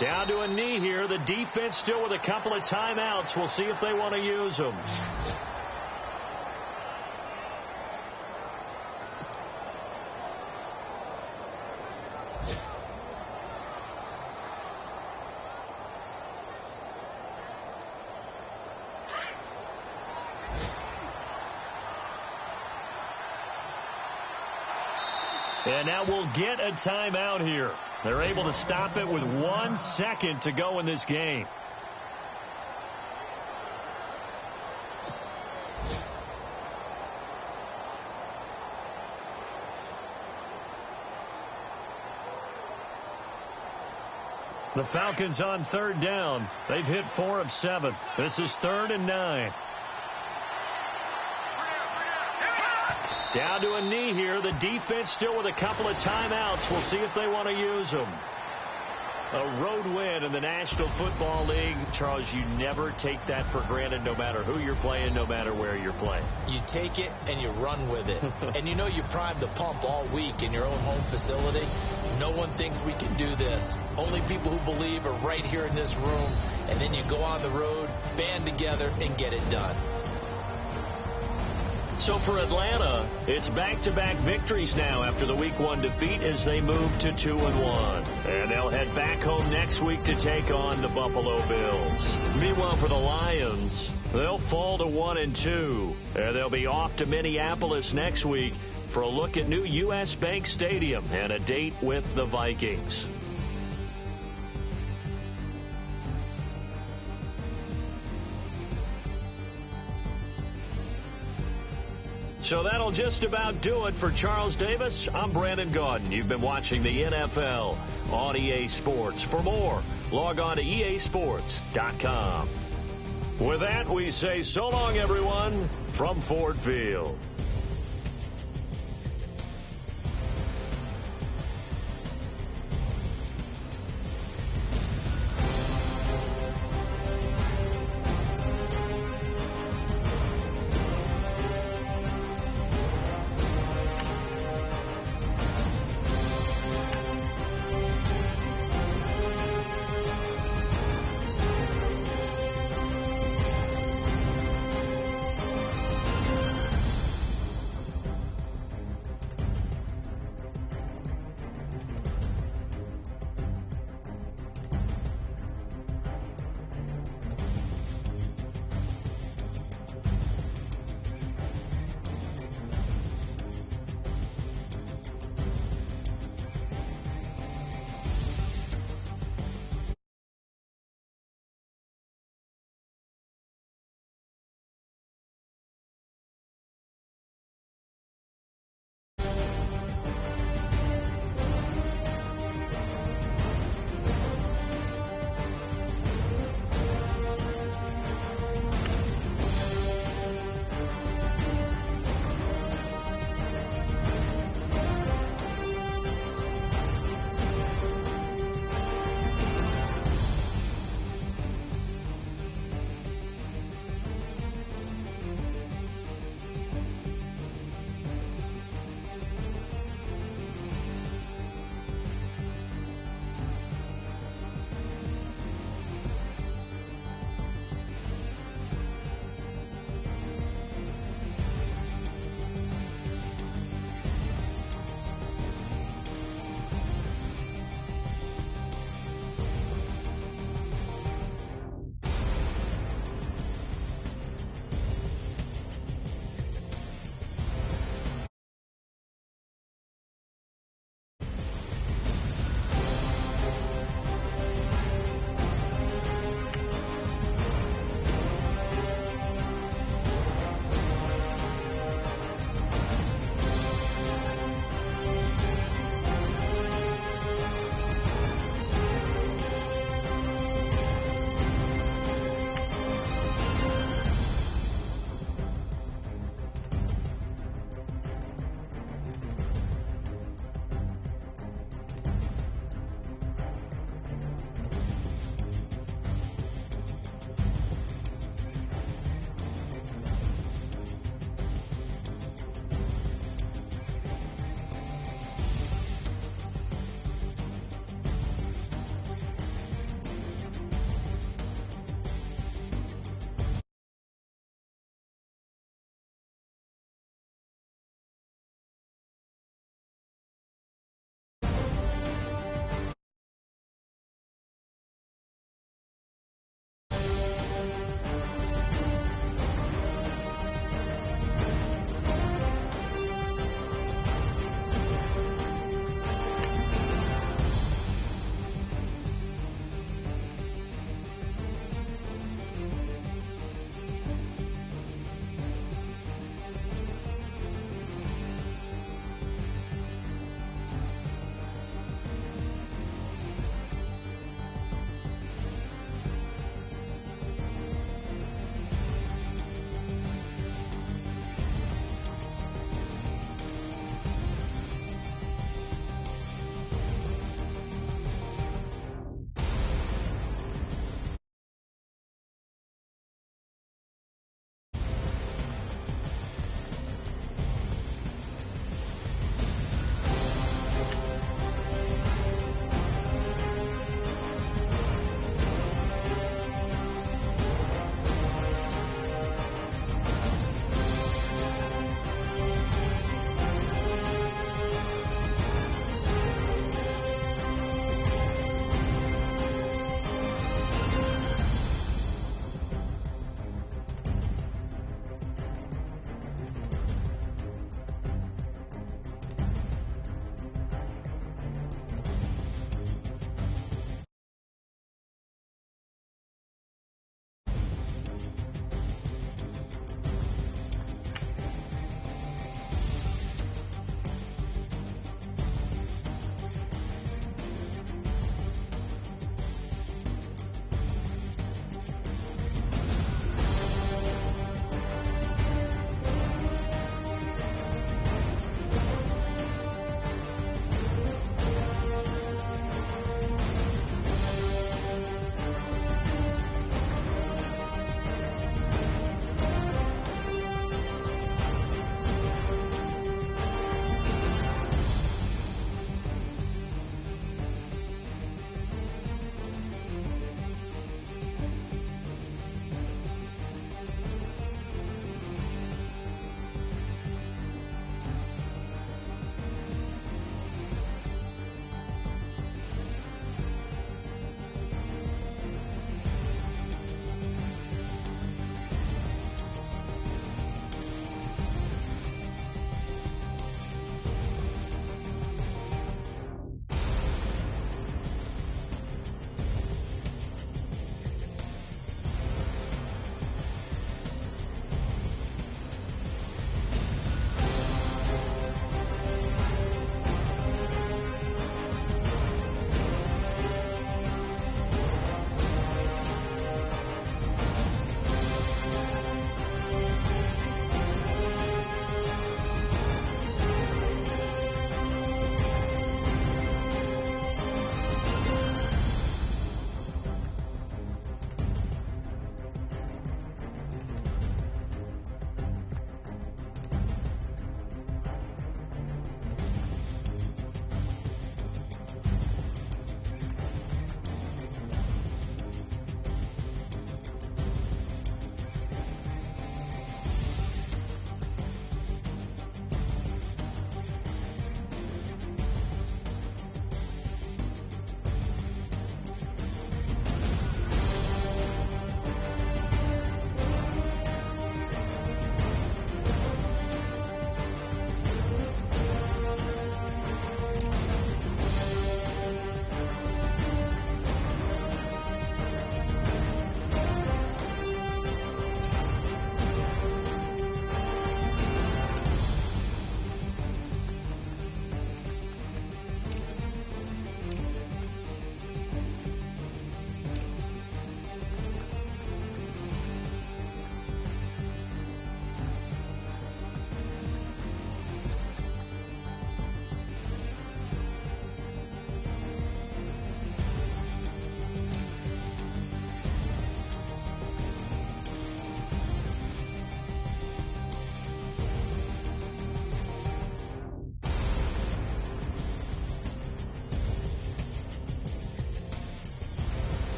Down to a knee here. The defense still with a couple of timeouts. We'll see if they want to use them. And now we'll get a timeout here. They're able to stop it with 1 second to go in this game. The Falcons on third down. They've hit 4 of 7. This is 3rd and 9. Down to a knee here. The defense still with a couple of timeouts. We'll see if they want to use them. A road win in the National Football League. Charles, you never take that for granted no matter who you're playing, no matter where you're playing. You take it and you run with it. And you know you primed the pump all week in your own home facility. No one thinks we can do this. Only people who believe are right here in this room. And then you go on the road, band together, and get it done. So for Atlanta, it's back-to-back victories now after the Week 1 defeat as they move to 2-1. And they'll head back home next week to take on the Buffalo Bills. Meanwhile, for the Lions, they'll fall to 1-2. And they'll be off to Minneapolis next week for a look at new U.S. Bank Stadium and a date with the Vikings. So that'll just about do it for Charles Davis. I'm Brandon Gaudin. You've been watching the NFL on EA Sports. For more, log on to easports.com. With that, we say so long, everyone, from Ford Field.